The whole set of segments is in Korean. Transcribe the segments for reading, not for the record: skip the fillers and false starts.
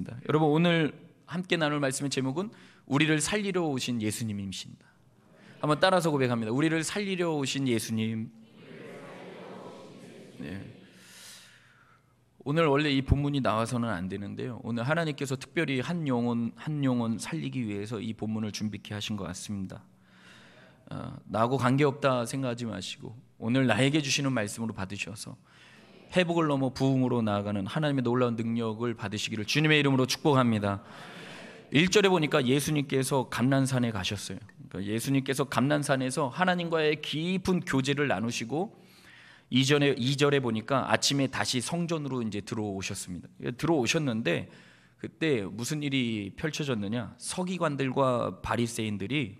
기도하겠습니다. 여러분, 오늘 함께 나눌 말씀의 제목은 우리를 살리러 오신 예수님이십니다. 한번 따라서 고백합니다. 우리를 살리려 오신 예수님. 네. 오늘 원래 이 본문이 나와서는 안 되는데요, 오늘 하나님께서 특별히 한 영혼 살리기 위해서 이 본문을 준비케 하신 것 같습니다. 나하고 관계없다 생각하지 마시고 오늘 나에게 주시는 말씀으로 받으셔서 회복을 넘어 부흥으로 나아가는 하나님의 놀라운 능력을 받으시기를 주님의 이름으로 축복합니다. 1절에 보니까 예수님께서 감난산에 가셨어요. 그러니까 예수님께서 감난산에서 하나님과의 깊은 교제를 나누시고 2절에 보니까 아침에 다시 성전으로 이제 들어오셨습니다. 들어오셨는데 그때 무슨 일이 펼쳐졌느냐, 서기관들과 바리새인들이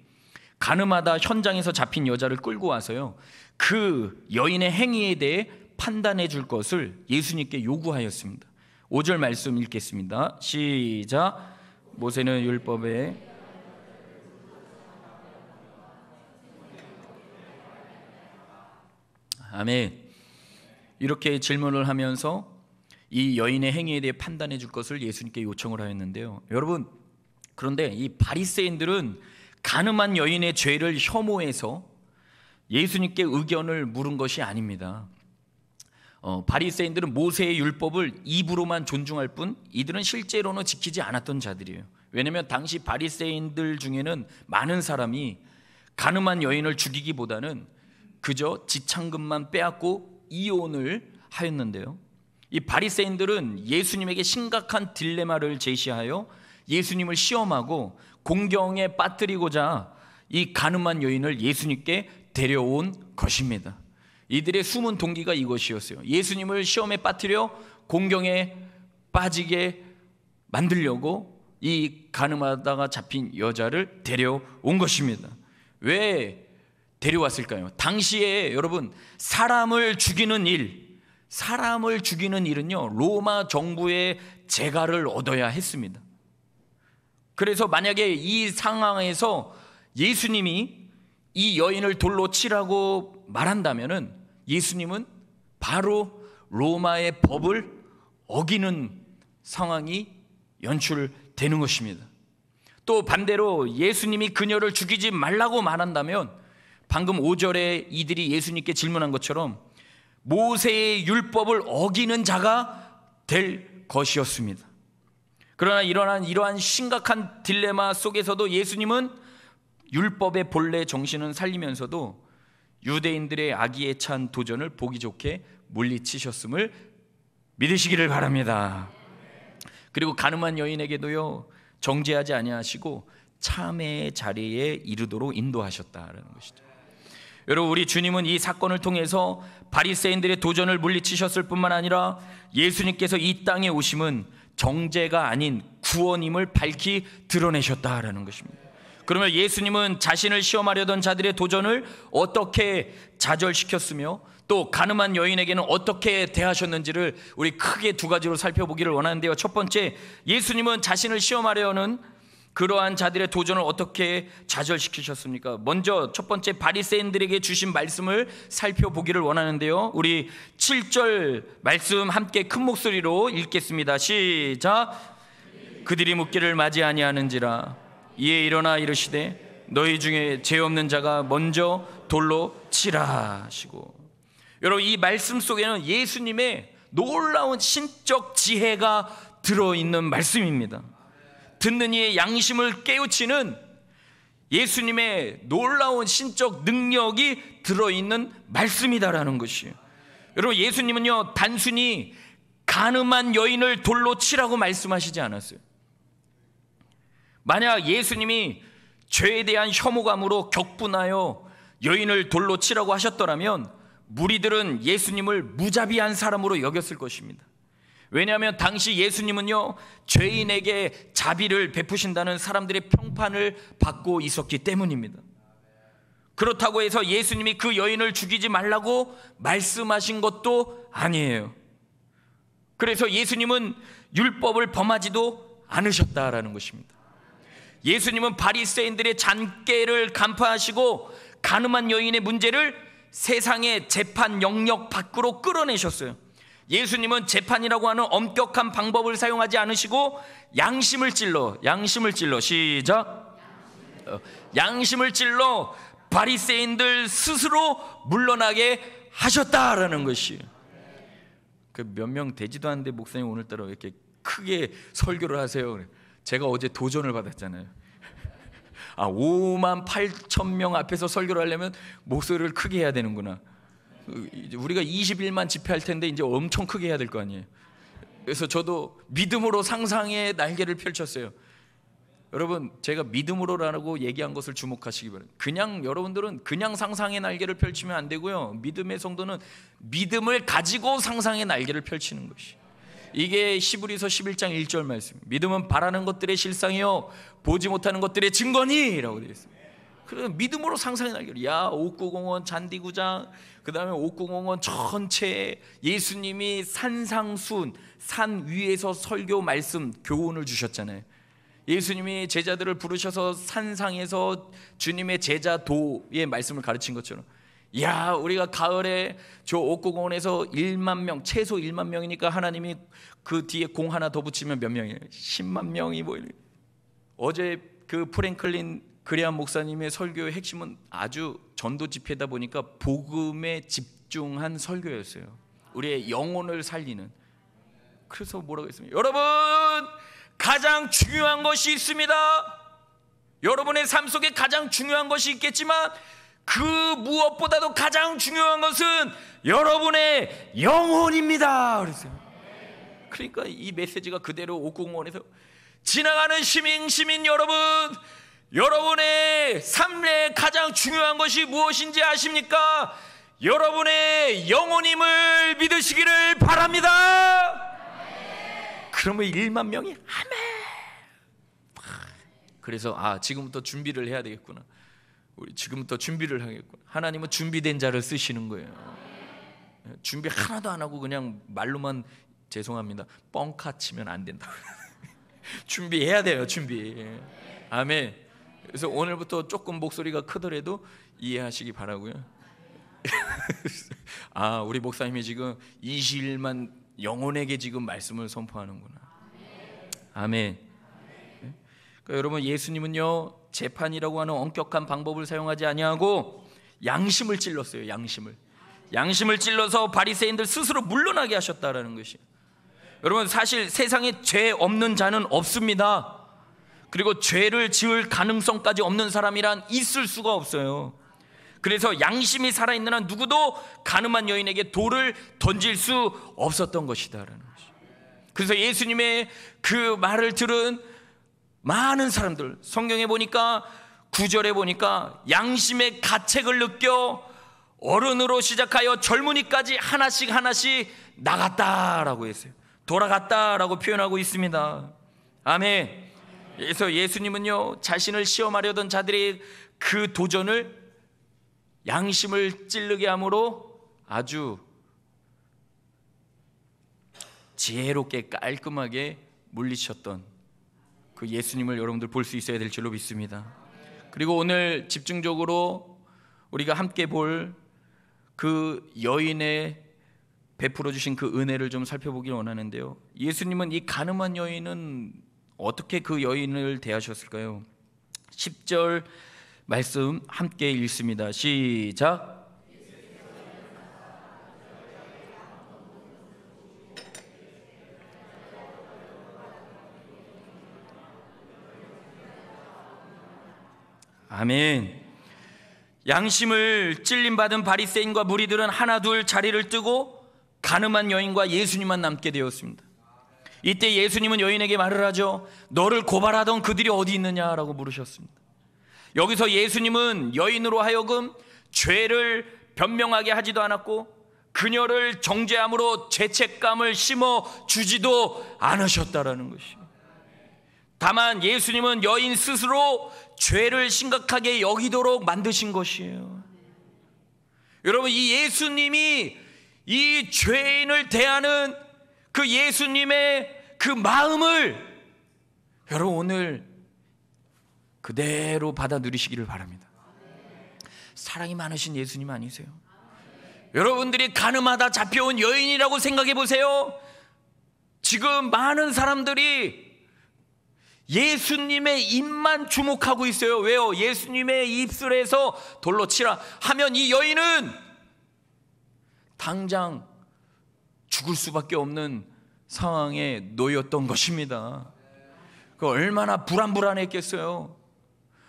가늠하다 현장에서 잡힌 여자를 끌고 와서요, 그 여인의 행위에 대해 판단해 줄 것을 예수님께 요구하였습니다. 5절 말씀 읽겠습니다. 시작. 모세는 율법에 아멘. 이렇게 질문을 하면서 이 여인의 행위에 대해 판단해 줄 것을 예수님께 요청을 하였는데요, 여러분, 그런데 이 바리새인들은 간음한 여인의 죄를 혐오해서 예수님께 의견을 물은 것이 아닙니다. 바리새인들은 모세의 율법을 입으로만 존중할 뿐 이들은 실제로는 지키지 않았던 자들이에요. 왜냐하면 당시 바리새인들 중에는 많은 사람이 간음한 여인을 죽이기보다는 그저 지참금만 빼앗고 이혼을 하였는데요, 이 바리새인들은 예수님에게 심각한 딜레마를 제시하여 예수님을 시험하고 공경에 빠뜨리고자 이 간음한 여인을 예수님께 데려온 것입니다. 이들의 숨은 동기가 이것이었어요. 예수님을 시험에 빠뜨려 공경에 빠지게 만들려고 이 간음하다가 잡힌 여자를 데려온 것입니다. 왜 데려왔을까요? 당시에 여러분, 사람을 죽이는 일은요, 로마 정부의 재가를 얻어야 했습니다. 그래서 만약에 이 상황에서 예수님이 이 여인을 돌로 치라고 말한다면은 예수님은 바로 로마의 법을 어기는 상황이 연출되는 것입니다. 또 반대로 예수님이 그녀를 죽이지 말라고 말한다면 방금 5절에 이들이 예수님께 질문한 것처럼 모세의 율법을 어기는 자가 될 것이었습니다. 그러나 이러한 심각한 딜레마 속에서도 예수님은 율법의 본래 정신은 살리면서도 유대인들의 악의에 찬 도전을 보기 좋게 물리치셨음을 믿으시기를 바랍니다. 그리고 간음한 여인에게도요, 정죄하지 아니하시고 참회의 자리에 이르도록 인도하셨다라는 것이죠. 여러분, 우리 주님은 이 사건을 통해서 바리새인들의 도전을 물리치셨을 뿐만 아니라 예수님께서 이 땅에 오심은 정죄가 아닌 구원임을 밝히 드러내셨다라는 것입니다. 그러면 예수님은 자신을 시험하려던 자들의 도전을 어떻게 좌절시켰으며 또 간음한 여인에게는 어떻게 대하셨는지를 우리 크게 두 가지로 살펴보기를 원하는데요, 첫 번째, 예수님은 자신을 시험하려는 그러한 자들의 도전을 어떻게 좌절시키셨습니까? 먼저 첫 번째, 바리새인들에게 주신 말씀을 살펴보기를 원하는데요, 우리 7절 말씀 함께 큰 목소리로 읽겠습니다. 시작. 그들이 묻기를 맞이 아니하는지라 이에 일어나 이르시되 너희 중에 죄 없는 자가 먼저 돌로 치라 하시고, 여러분, 이 말씀 속에는 예수님의 놀라운 신적 지혜가 들어있는 말씀입니다. 듣는 이의 양심을 깨우치는 예수님의 놀라운 신적 능력이 들어있는 말씀이다라는 것이에요. 여러분, 예수님은요, 단순히 간음한 여인을 돌로 치라고 말씀하시지 않았어요. 만약 예수님이 죄에 대한 혐오감으로 격분하여 여인을 돌로 치라고 하셨더라면 무리들은 예수님을 무자비한 사람으로 여겼을 것입니다. 왜냐하면 당시 예수님은요, 죄인에게 자비를 베푸신다는 사람들의 평판을 받고 있었기 때문입니다. 그렇다고 해서 예수님이 그 여인을 죽이지 말라고 말씀하신 것도 아니에요. 그래서 예수님은 율법을 범하지도 않으셨다라는 것입니다. 예수님은 바리새인들의 잔꾀를 간파하시고 간음한 여인의 문제를 세상의 재판 영역 밖으로 끌어내셨어요. 예수님은 재판이라고 하는 엄격한 방법을 사용하지 않으시고 양심을 찔러 시작. 양심을 찔러 바리새인들 스스로 물러나게 하셨다라는 것이. 그 몇 명 되지도 않는데 목사님 오늘따라 왜 이렇게 크게 설교를 하세요? 제가 어제 도전을 받았잖아요. 5만 8천 명 앞에서 설교를 하려면 목소리를 크게 해야 되는구나. 우리가 21만 집회할 텐데 이제 엄청 크게 해야 될 거 아니에요. 그래서 저도 믿음으로 상상의 날개를 펼쳤어요. 여러분, 제가 믿음으로라고 얘기한 것을 주목하시기 바랍니다. 그냥 여러분들은 그냥 상상의 날개를 펼치면 안 되고요. 믿음의 성도는 믿음을 가지고 상상의 날개를 펼치는 것이. 이게 히브리서 11장 1절 말씀. 믿음은 바라는 것들의 실상이요 보지 못하는 것들의 증거니라고 되어 있습니다. 그래서 믿음으로 상상의 날개를. 옥구공원 잔디구장, 그 다음에 옥구공원 전체에 예수님이 산상순, 산 위에서 설교 말씀 교훈을 주셨잖아요. 예수님이 제자들을 부르셔서 산상에서 주님의 제자도의 말씀을 가르친 것처럼, 우리가 가을에 저 옥구공원에서 1만 명, 최소 1만 명이니까 하나님이 그 뒤에 공 하나 더 붙이면 몇 명이에요? 10만 명이 뭐. 어제 그 프랭클린 그레암 목사님의 설교의 핵심은 아주 전도 집회다 보니까 복음에 집중한 설교였어요. 우리의 영혼을 살리는. 그래서 뭐라고 했습니까? 여러분, 가장 중요한 것이 있습니다. 여러분의 삶 속에 가장 중요한 것이 있겠지만 그 무엇보다도 가장 중요한 것은 여러분의 영혼입니다. 그랬어요. 그러니까 이 메시지가 그대로 옥구공원에서 지나가는 시민 여러분, 여러분의 삶에 가장 중요한 것이 무엇인지 아십니까? 여러분의 영혼임을 믿으시기를 바랍니다. 그러면 1만 명이 아멘. 그래서 지금부터 준비를 해야 되겠구나. 우리 지금부터 준비를 하겠구나. 하나님은 준비된 자를 쓰시는 거예요. 준비 하나도 안 하고 그냥 말로만, 죄송합니다, 뻥카 치면 안 된다. 준비해야 돼요. 준비. 아멘. 그래서 오늘부터 조금 목소리가 크더라도 이해하시기 바라고요. 우리 목사님이 지금 21만 영혼에게 지금 말씀을 선포하는구나. 아멘. 그러니까 여러분, 예수님은요 재판이라고 하는 엄격한 방법을 사용하지 아니하고 양심을 찔렀어요. 양심을 찔러서 바리새인들 스스로 물러나게 하셨다라는 것이. 여러분, 사실 세상에 죄 없는 자는 없습니다. 그리고 죄를 지을 가능성까지 없는 사람이란 있을 수가 없어요. 그래서 양심이 살아있는 한 누구도 가늠한 여인에게 돌을 던질 수 없었던 것이다라는 것이. 그래서 예수님의 그 말을 들은 많은 사람들, 성경에 보니까 9절에 보니까 양심의 가책을 느껴 어른으로 시작하여 젊은이까지 하나씩 나갔다라고 했어요. 돌아갔다라고 표현하고 있습니다. 아멘. 그래서 예수님은요 자신을 시험하려던 자들의 그 도전을 양심을 찔르게 함으로 아주 지혜롭게 깔끔하게 물리쳤던 그 예수님을 여러분들 볼 수 있어야 될 줄로 믿습니다. 그리고 오늘 집중적으로 우리가 함께 볼 그 여인의 베풀어 주신 그 은혜를 좀 살펴보길 원하는데요, 예수님은 이 가늠한 여인은 어떻게 그 여인을 대하셨을까요? 10절 말씀 함께 읽습니다. 시작. 아멘. 양심을 찔림받은 바리새인과 무리들은 하나둘 자리를 뜨고 가늠한 여인과 예수님만 남게 되었습니다. 이때 예수님은 여인에게 말을 하죠. 너를 고발하던 그들이 어디 있느냐라고 물으셨습니다. 여기서 예수님은 여인으로 하여금 죄를 변명하게 하지도 않았고 그녀를 정죄함으로 죄책감을 심어주지도 않으셨다라는 것이에요. 다만 예수님은 여인 스스로 죄를 심각하게 여기도록 만드신 것이에요. 여러분, 이 예수님이 이 죄인을 대하는 그 예수님의 그 마음을 여러분 오늘 그대로 받아 누리시기를 바랍니다. 사랑이 많으신 예수님 아니세요? 여러분들이 가늠하다 잡혀온 여인이라고 생각해 보세요. 지금 많은 사람들이 예수님의 입만 주목하고 있어요. 왜요? 예수님의 입술에서 돌로 치라 하면 이 여인은 당장 죽을 수밖에 없는 상황에 놓였던 것입니다. 그 얼마나 불안했겠어요.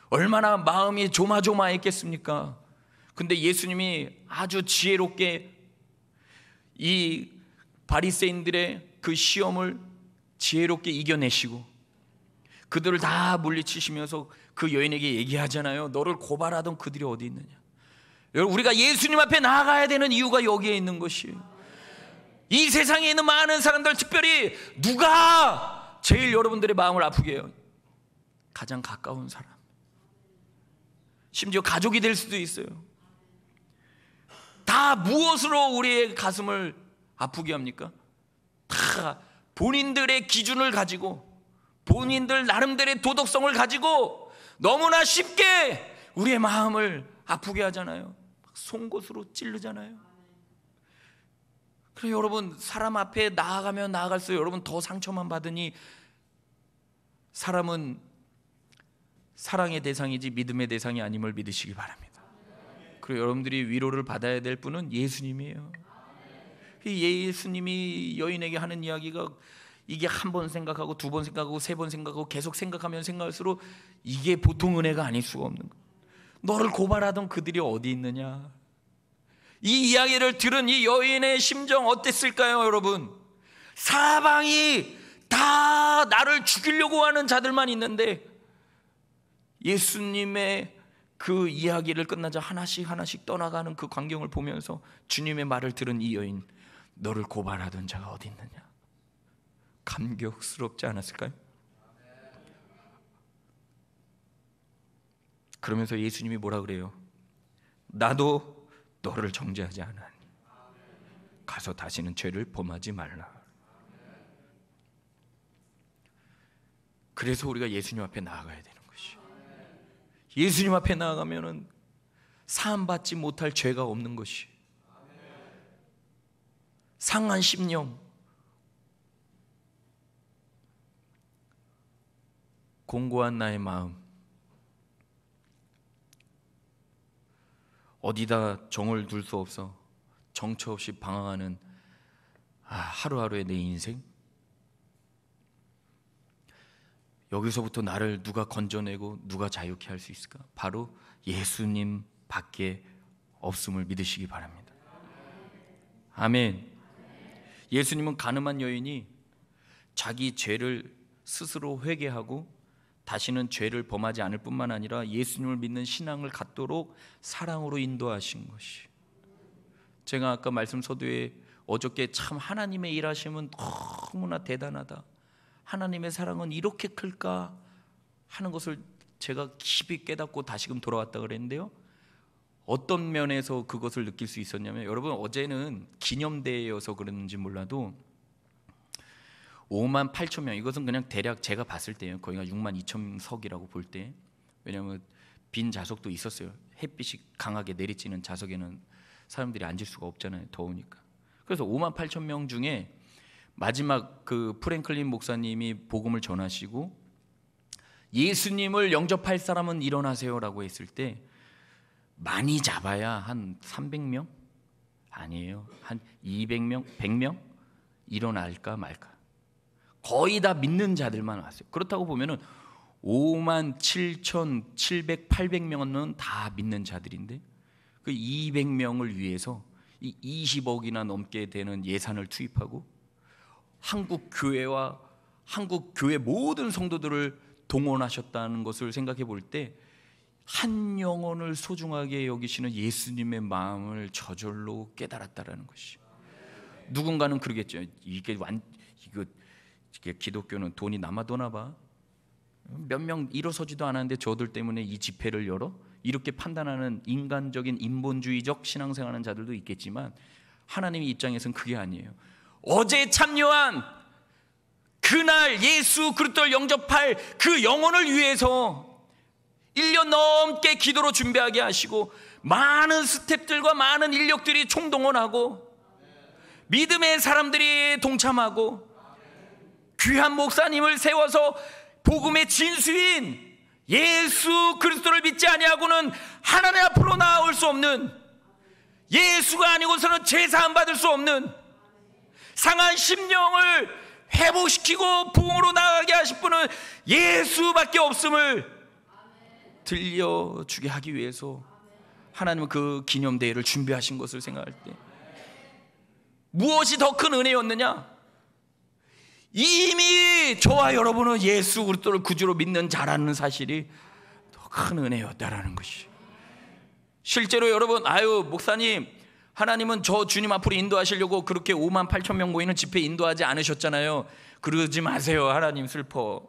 얼마나 마음이 조마조마했겠습니까? 근데 예수님이 아주 지혜롭게 이 바리새인들의 그 시험을 지혜롭게 이겨내시고 그들을 다 물리치시면서 그 여인에게 얘기하잖아요. 너를 고발하던 그들이 어디 있느냐. 여러분, 우리가 예수님 앞에 나아가야 되는 이유가 여기에 있는 것이에요. 이 세상에 있는 많은 사람들, 특별히 누가 제일 여러분들의 마음을 아프게 해요? 가장 가까운 사람, 심지어 가족이 될 수도 있어요. 다 무엇으로 우리의 가슴을 아프게 합니까? 다 본인들의 기준을 가지고, 본인들 나름대로의 도덕성을 가지고 너무나 쉽게 우리의 마음을 아프게 하잖아요. 송곳으로 찌르잖아요. 그래서 여러분, 사람 앞에 나아가면 나아갈수록 여러분 더 상처만 받으니, 사람은 사랑의 대상이지 믿음의 대상이 아님을 믿으시기 바랍니다. 그리고 여러분들이 위로를 받아야 될 분은 예수님이에요. 예수님이 여인에게 하는 이야기가, 이게 한 번 생각하고 두 번 생각하고 세 번 생각하고 계속 생각하면 생각할수록 이게 보통 은혜가 아닐 수가 없는 거예요. 너를 고발하던 그들이 어디 있느냐. 이 이야기를 들은 이 여인의 심정 어땠을까요, 여러분? 사방이 다 나를 죽이려고 하는 자들만 있는데 예수님의 그 이야기를 끝나자 하나씩 떠나가는 그 광경을 보면서 주님의 말을 들은 이 여인, 너를 고발하던 자가 어디 있느냐. 감격스럽지 않았을까요? 그러면서 예수님이 뭐라 그래요? 나도 너를 정죄하지 않으니 가서 다시는 죄를 범하지 말라. 그래서 우리가 예수님 앞에 나아가야 되는 것이, 예수님 앞에 나아가면은 사함받지 못할 죄가 없는 것이, 상한 심령, 공고한 나의 마음, 어디다 정을 둘 수 없어 정처 없이 방황하는 하루하루의 내 인생, 여기서부터 나를 누가 건져내고 누가 자유케 할 수 있을까? 바로 예수님 밖에 없음을 믿으시기 바랍니다. 아멘. 예수님은 가늠한 여인이 자기 죄를 스스로 회개하고 다시는 죄를 범하지 않을 뿐만 아니라 예수님을 믿는 신앙을 갖도록 사랑으로 인도하신 것이, 제가 아까 말씀 서두에 어저께 참 하나님의 일하심은 너무나 대단하다, 하나님의 사랑은 이렇게 클까 하는 것을 제가 깊이 깨닫고 다시금 돌아왔다 그랬는데요, 어떤 면에서 그것을 느낄 수 있었냐면, 여러분 어제는 기념대회여서 그랬는지 몰라도 5만 8천 명, 이것은 그냥 대략 제가 봤을 때요, 거기가 6만 2천 석이라고 볼 때, 왜냐하면 빈 좌석도 있었어요. 햇빛이 강하게 내리쬐는 좌석에는 사람들이 앉을 수가 없잖아요, 더우니까. 그래서 5만 8천 명 중에 마지막 그 프랭클린 목사님이 복음을 전하시고 예수님을 영접할 사람은 일어나세요라고 했을 때 많이 잡아야 한 300명? 아니에요, 한 200명, 100명? 일어날까 말까. 거의 다 믿는 자들만 왔어요. 그렇다고 보면은 5만 7,700, 800명은 다 믿는 자들인데 그 200명을 위해서 이 20억이나 넘게 되는 예산을 투입하고 한국 교회와 한국 교회 모든 성도들을 동원하셨다는 것을 생각해 볼 때 한 영혼을 소중하게 여기시는 예수님의 마음을 저절로 깨달았다라는 것이. 누군가는 그러겠죠. 이게 기독교는 돈이 남아도나 봐. 몇 명 일어서지도 않았는데 저들 때문에 이 집회를 열어? 이렇게 판단하는 인간적인 인본주의적 신앙생활하는 자들도 있겠지만 하나님의 입장에서는 그게 아니에요. 어제 참여한 그날 예수 그리스도를 영접할 그 영혼을 위해서 1년 넘게 기도로 준비하게 하시고 많은 스태프들과 많은 인력들이 총동원하고 믿음의 사람들이 동참하고 귀한 목사님을 세워서 복음의 진수인 예수 그리스도를 믿지 아니하고는 하나님 앞으로 나아올 수 없는, 예수가 아니고서는 제사함 받을 수 없는, 상한 심령을 회복시키고 부흥으로 나아가게 하실 분은 예수밖에 없음을 들려주게 하기 위해서 하나님은 그 기념대회를 준비하신 것을 생각할 때 무엇이 더 큰 은혜였느냐? 이미 저와 여러분은 예수 그리스도를 구주로 믿는 자라는 사실이 더 큰 은혜였다라는 것이. 실제로 여러분, 목사님, 하나님은 저 주님 앞으로 인도하시려고 그렇게 5만 8천 명 모이는 집회 인도하지 않으셨잖아요. 그러지 마세요. 하나님 슬퍼.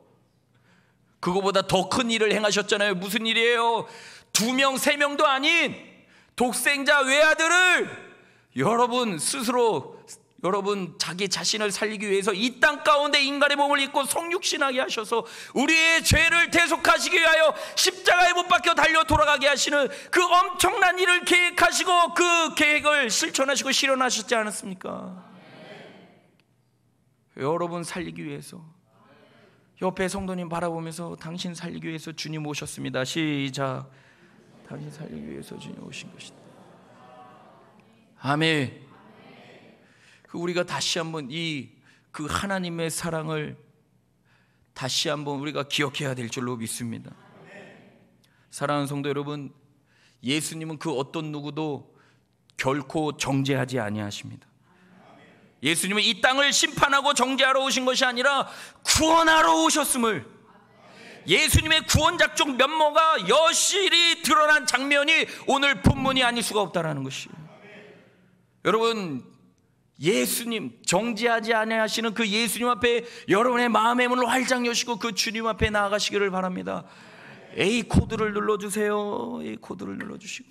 그거보다 더 큰 일을 행하셨잖아요. 무슨 일이에요? 2명 3명도 아닌 독생자 외아들을 여러분 스스로, 여러분 자기 자신을 살리기 위해서 이 땅 가운데 인간의 몸을 입고 성육신하게 하셔서 우리의 죄를 대속하시기 위하여 십자가에 못 박혀 달려 돌아가게 하시는 그 엄청난 일을 계획하시고 그 계획을 실천하시고 실현하셨지 않았습니까? 여러분 살리기 위해서, 옆에 성도님 바라보면서 당신 살리기 위해서 주님 오셨습니다. 시작. 당신 살리기 위해서 주님 오신 것이다. 아멘. 우리가 다시 한번 그 하나님의 사랑을 다시 한번 우리가 기억해야 될 줄로 믿습니다. 사랑하는 성도 여러분, 예수님은 그 어떤 누구도 결코 정죄하지 아니하십니다. 예수님은 이 땅을 심판하고 정죄하러 오신 것이 아니라 구원하러 오셨음을, 예수님의 구원작적 면모가 여실히 드러난 장면이 오늘 본문이 아닐 수가 없다라는 것이에요. 여러분, 예수님, 정죄하지 아니하시는 그 예수님 앞에 여러분의 마음의 문을 활짝 여시고 그 주님 앞에 나아가시기를 바랍니다. A 코드를 눌러주세요. A 코드를 눌러주시고.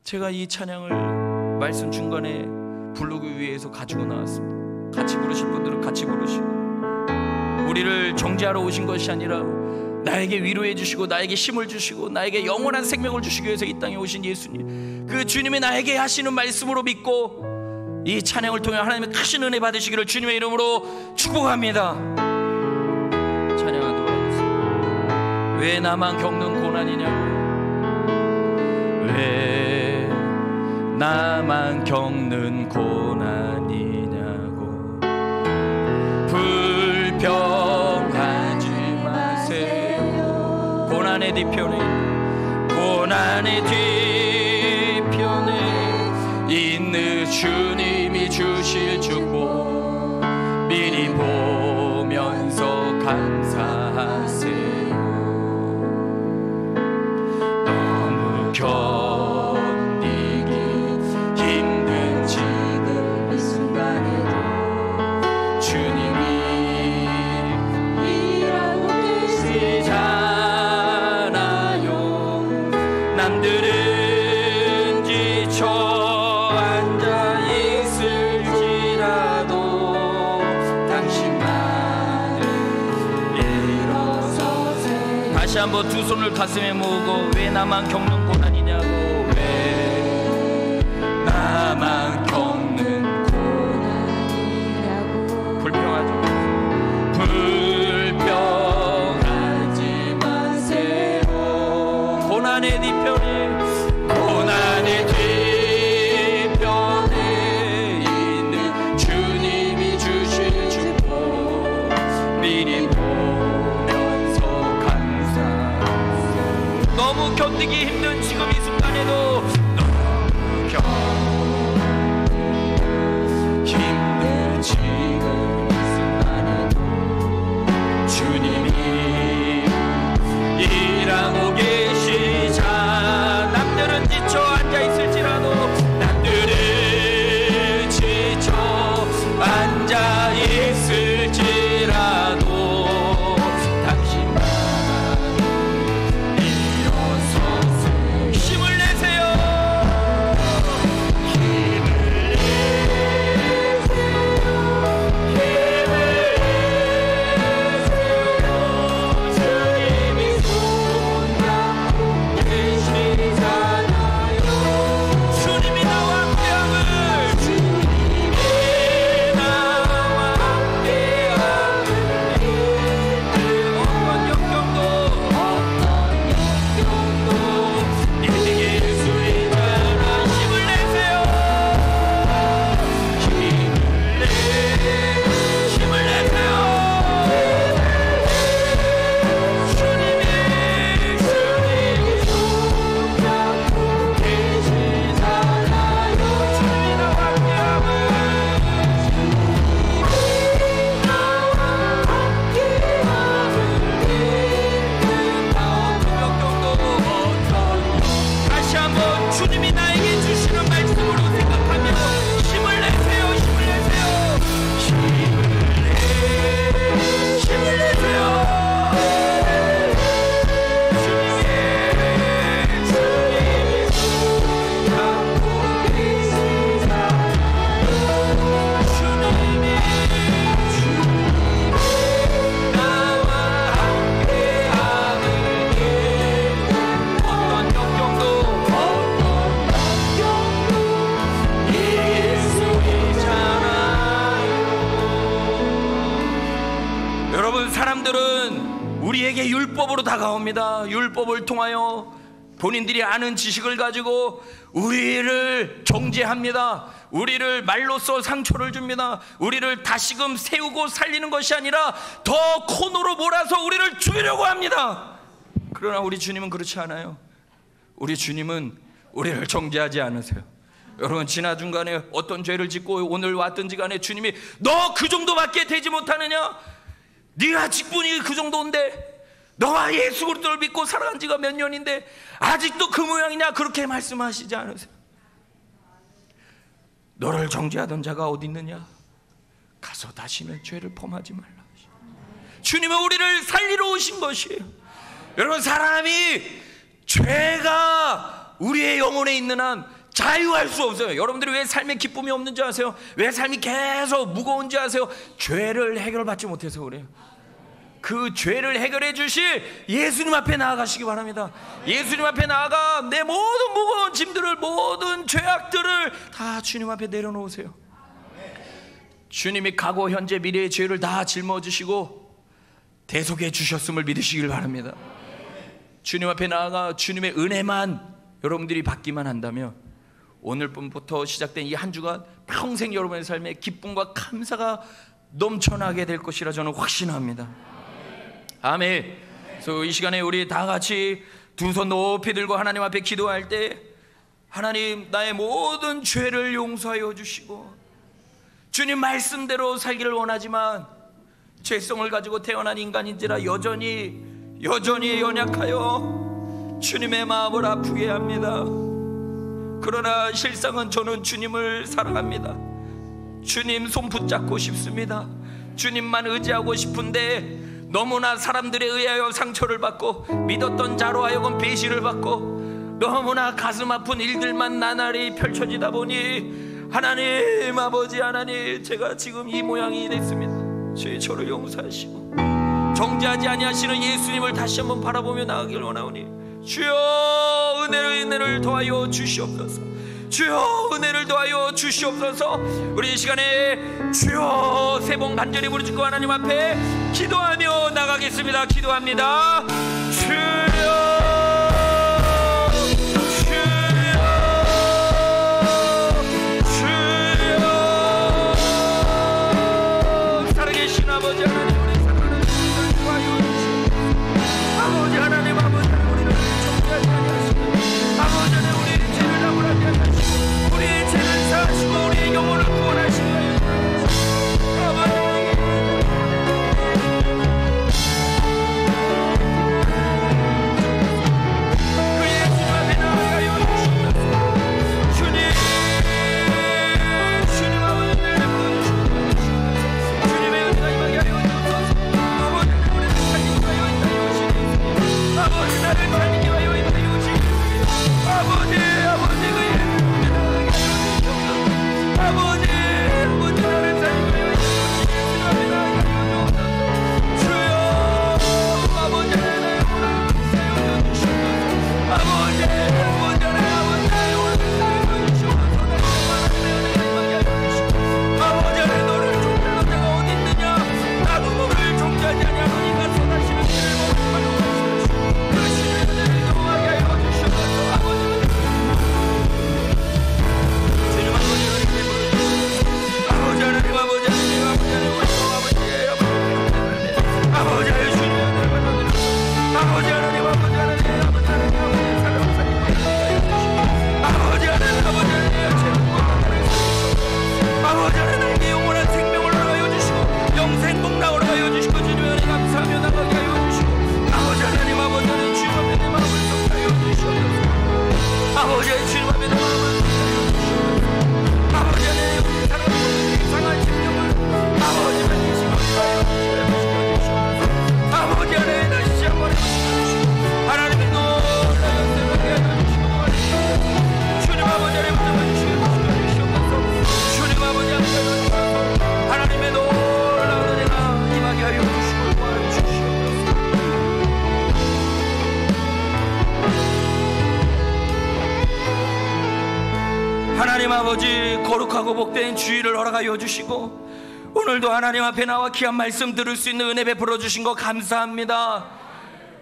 제가 이 찬양을 말씀 중간에 부르기 위해서 가지고 나왔습니다. 같이 부르실 분들은 같이 부르시고, 우리를 정죄하러 오신 것이 아니라 나에게 위로해 주시고 나에게 힘을 주시고 나에게 영원한 생명을 주시기 위해서 이 땅에 오신 예수님, 그 주님이 나에게 하시는 말씀으로 믿고 이 찬양을 통해 하나님의 크신 은혜 받으시기를 주님의 이름으로 축복합니다. 찬양하도록 하겠습니다. 왜 나만 겪는 고난이냐고, 왜 나만 겪는 고난이냐고, 불평하지 마세요. 고난의 뒤편에, 고난의 뒤편에 있는 주님이 주실 축복 미리 보면서 감사하세요. 너무 견디기 힘든 지금 이 순간에도 주님이 일하고 계시잖아요. 남들은 지쳐 앉아 있을지라도 당신만은 일어서세요. 다시 한번 두 손을 가슴에 모으고, 왜 나만 겪는 고난이냐고, 왜 나만 겪는 고난이냐고, 불평하죠. 불평하지 마세요. 고난의 뒤편에, 고난의 뒤편에 있는 주님이 주실 축복 미리 보면서 감사하세요. 너무 견디기 힘든 사람들은 우리에게 율법으로 다가옵니다. 율법을 통하여 본인들이 아는 지식을 가지고 우리를 정죄합니다. 우리를 말로써 상처를 줍니다. 우리를 다시금 세우고 살리는 것이 아니라 더 코너로 몰아서 우리를 죽이려고 합니다. 그러나 우리 주님은 그렇지 않아요. 우리 주님은 우리를 정죄하지 않으세요. 여러분, 지난 중간에 어떤 죄를 짓고 오늘 왔든지 간에 주님이 너 그 정도밖에 되지 못하느냐? 네가 직분이 그 정도인데, 너가 예수 그리스도를 믿고 살아간 지가 몇 년인데 아직도 그 모양이냐? 그렇게 말씀하시지 않으세요. 너를 정죄하던 자가 어디 있느냐? 가서 다시는 죄를 범하지 말라. 주님은 우리를 살리러 오신 것이에요. 여러분, 사람이 죄가 우리의 영혼에 있는 한 자유할 수 없어요. 여러분들이 왜 삶에 기쁨이 없는지 아세요? 왜 삶이 계속 무거운지 아세요? 죄를 해결받지 못해서 그래요. 그 죄를 해결해 주실 예수님 앞에 나아가시기 바랍니다. 예수님 앞에 나아가 내 모든 무거운 짐들을, 모든 죄악들을 다 주님 앞에 내려놓으세요. 주님이 과거, 현재, 미래의 죄를 다 짊어지시고 대속해 주셨음을 믿으시길 바랍니다. 주님 앞에 나아가 주님의 은혜만 여러분들이 받기만 한다면 오늘부터 시작된 이 한 주간 평생 여러분의 삶에 기쁨과 감사가 넘쳐나게 될 것이라 저는 확신합니다. 아멘. 그래서 이 시간에 우리 다 같이 두 손 높이 들고 하나님 앞에 기도할 때, 하나님, 나의 모든 죄를 용서하여 주시고 주님 말씀대로 살기를 원하지만 죄성을 가지고 태어난 인간인지라 여전히 연약하여 주님의 마음을 아프게 합니다. 그러나 실상은 저는 주님을 사랑합니다. 주님 손 붙잡고 싶습니다. 주님만 의지하고 싶은데 너무나 사람들에 의하여 상처를 받고 믿었던 자로 하여금 배신을 받고 너무나 가슴 아픈 일들만 나날이 펼쳐지다 보니 하나님 아버지, 하나님, 제가 지금 이 모양이 됐습니다. 저를 용서하시고 정죄하지 아니하시는 예수님을 다시 한번 바라보며 나아가길 원하오니 주여 은혜를 더하여 주시옵소서. 주여 은혜를 더하여 주시옵소서. 우리 이 시간에 주여 세 번 간절히 부르짖고 하나님 앞에 기도하며 나가겠습니다. 기도합니다. 주여 살아계신 아버지 하나님, 우리 사랑하는 주님을 도와여 주시옵소서. 아버지 하나님, 아버지 우리를 정죄하지 아니하시고 아버지 하나님 우리의 죄를 나무라지 아니하시고 우리의 죄를 사하시고 우리의 영혼을 구원하시고 아버지 그의 주님 앞에 나아가여 주시옵소서. 주님 아버지 은혜를 부어주시옵소서. 주님의 은혜가 임하게 하여 주옵소서. 아버지 우리를 살리게 하여 주시옵소서. 아버지 나를 살리게 하여 주시옵소서. 아버지 그의 은혜를 나가게 하여 주시옵소서. 아버지 나를 살리게 하여 주시옵소서. 주님 앞에 나아가게 하여 주옵소서. 주여 아버지 나의 영혼을 살려 주시옵소서. 아버지 나의 영혼을 살려 주시옵소서. 아버지 안에 너를 종자는 자가 어디 있느냐? 나도 너를 종자하지 아니하노니가 선하시는 길을 모르는 그 주님의 은혜를 경험하게 하여 주시옵소서. 아버지 주님 아버지를 이렇게 부르시옵소서. 아버지 하나님, 아버지 하나님, 아버지 하나님, 우리 아버지 하나님 주님의 은혜를 받아들여 아버지 하나님, 아버지 하나님, 아버지 하나님, 사랑 살리고 아버지 하나님, 아버지 하나님, 죄를 구원하게 하시옵소서. 아버지 하나님, 나에게 영원한 생명을 허락하여 주시고 영생 복락을 하여 주시고 주님의 은혜 감사하며 나가게 하여 주시고 아버지 하나님, 아버지 하나님, 주님 앞에 내 마음을 쏟아여 주시옵소서. 아버지 하나님, 주님 앞에 내 마음을 쏟아여 주시옵소서. 아버지 하나님, 우리 사랑하는 이상한 심령을 아버지 하나님 심어주시옵소서. 아버지 하나님, 다시 한번 해주시옵소서. 하나님의 놀라운 생각에 하여 주시고 주님 아버지 하나님 붙잡아주시옵소서. 주님 아버지 하나님 하나님의 놀라운 은혜가 임하게 하여 주시고 도와주시옵소서. 하나님 아버지, 거룩하고 복된 주일을 허락하여 주시고 오늘도 하나님 앞에 나와 귀한 말씀 들을 수 있는 은혜 베풀어 주신 거 감사합니다.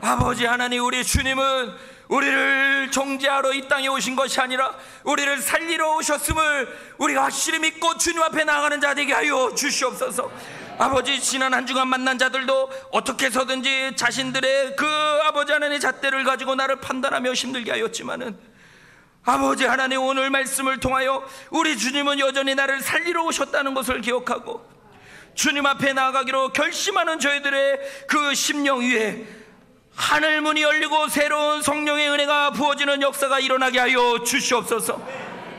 아버지 하나님, 우리 주님은 우리를 정죄하러 이 땅에 오신 것이 아니라 우리를 살리러 오셨음을 우리가 확실히 믿고 주님 앞에 나아가는 자 되게 하여 주시옵소서. 아버지, 지난 한 주간 만난 자들도 어떻게 해서든지 자신들의 그 아버지 하나님의 잣대를 가지고 나를 판단하며 힘들게 하였지만은, 아버지 하나님, 오늘 말씀을 통하여 우리 주님은 여전히 나를 살리러 오셨다는 것을 기억하고 주님 앞에 나아가기로 결심하는 저희들의 그 심령 위에 하늘 문이 열리고 새로운 성령의 은혜가 부어지는 역사가 일어나게 하여 주시옵소서.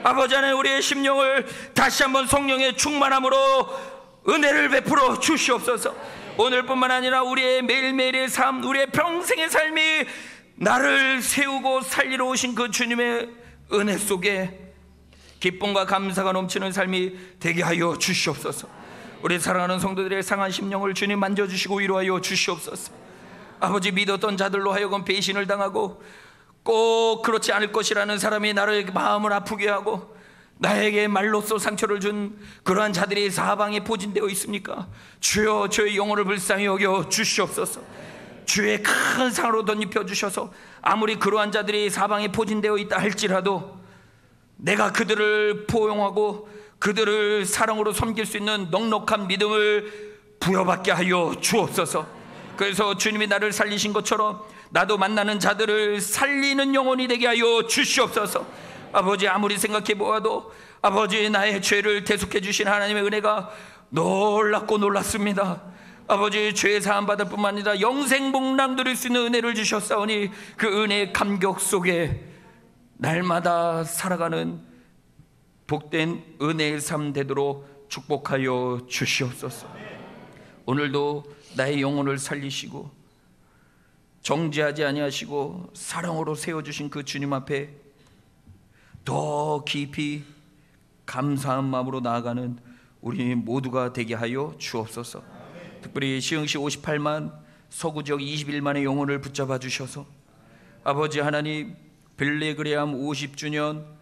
아버지 하나님, 우리의 심령을 다시 한번 성령의 충만함으로 은혜를 베풀어 주시옵소서. 오늘뿐만 아니라 우리의 매일매일의 삶, 우리의 평생의 삶이 나를 세우고 살리러 오신 그 주님의 은혜 속에 기쁨과 감사가 넘치는 삶이 되게 하여 주시옵소서. 우리 사랑하는 성도들의 상한 심령을 주님 만져주시고 위로하여 주시옵소서. 아버지, 믿었던 자들로 하여금 배신을 당하고 꼭 그렇지 않을 것이라는 사람이 나를 마음을 아프게 하고 나에게 말로써 상처를 준 그러한 자들이 사방에 포진되어 있습니까? 주여, 저의 영혼을 불쌍히 여겨 주시옵소서. 주의 큰 상으로 덧입혀 주셔서 아무리 그러한 자들이 사방에 포진되어 있다 할지라도 내가 그들을 포용하고 그들을 사랑으로 섬길 수 있는 넉넉한 믿음을 부여받게 하여 주옵소서. 그래서 주님이 나를 살리신 것처럼 나도 만나는 자들을 살리는 영혼이 되게 하여 주시옵소서. 아버지, 아무리 생각해 보아도 아버지, 나의 죄를 대속해 주신 하나님의 은혜가 놀랍고 놀랐습니다. 아버지, 죄 사함 받을 뿐만 아니라 영생 복락 누릴 수 있는 은혜를 주셨사오니 그 은혜의 감격 속에 날마다 살아가는 복된 은혜의 삶 되도록 축복하여 주시옵소서. 오늘도 나의 영혼을 살리시고 정죄하지 아니하시고 사랑으로 세워주신 그 주님 앞에 더 깊이 감사한 마음으로 나아가는 우리 모두가 되게 하여 주옵소서. 특별히 시흥시 58만, 서구 지역 21만의 영혼을 붙잡아 주셔서 아버지 하나님, 빌레그레암 50주년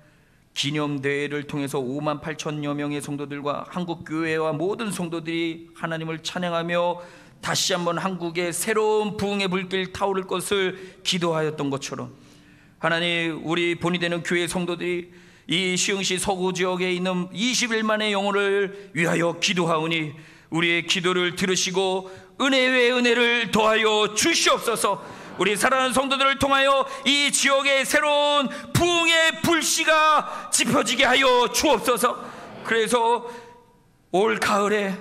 기념대회를 통해서 5만 8천여 명의 성도들과 한국교회와 모든 성도들이 하나님을 찬양하며 다시 한번 한국의 새로운 부흥의 불길 타오를 것을 기도하였던 것처럼 하나님, 우리 본이 되는 교회 성도들이 이 시흥시 서구 지역에 있는 21만의 영혼을 위하여 기도하오니 우리의 기도를 들으시고 은혜 외에 은혜를 더하여 주시옵소서. 우리 사랑하는 성도들을 통하여 이 지역의 새로운 부흥의 불씨가 지펴지게 하여 주옵소서. 그래서 올 가을에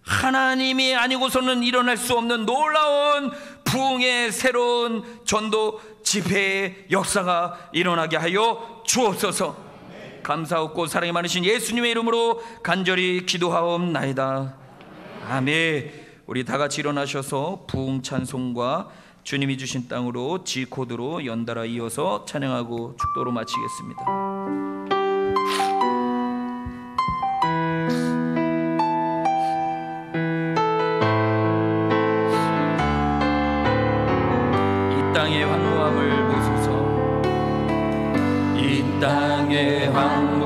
하나님이 아니고서는 일어날 수 없는 놀라운 부흥의 새로운 전도 집회의 역사가 일어나게 하여 주옵소서. 감사하고 사랑이 많으신 예수님의 이름으로 간절히 기도하옵나이다. 아멘. 우리 다 같이 일어나셔서 부흥 찬송과 주님이 주신 땅으로 G코드로 연달아 이어서 찬양하고 축도로 마치겠습니다. 이 땅의 황무함을 보소서. 이 땅의 황무함을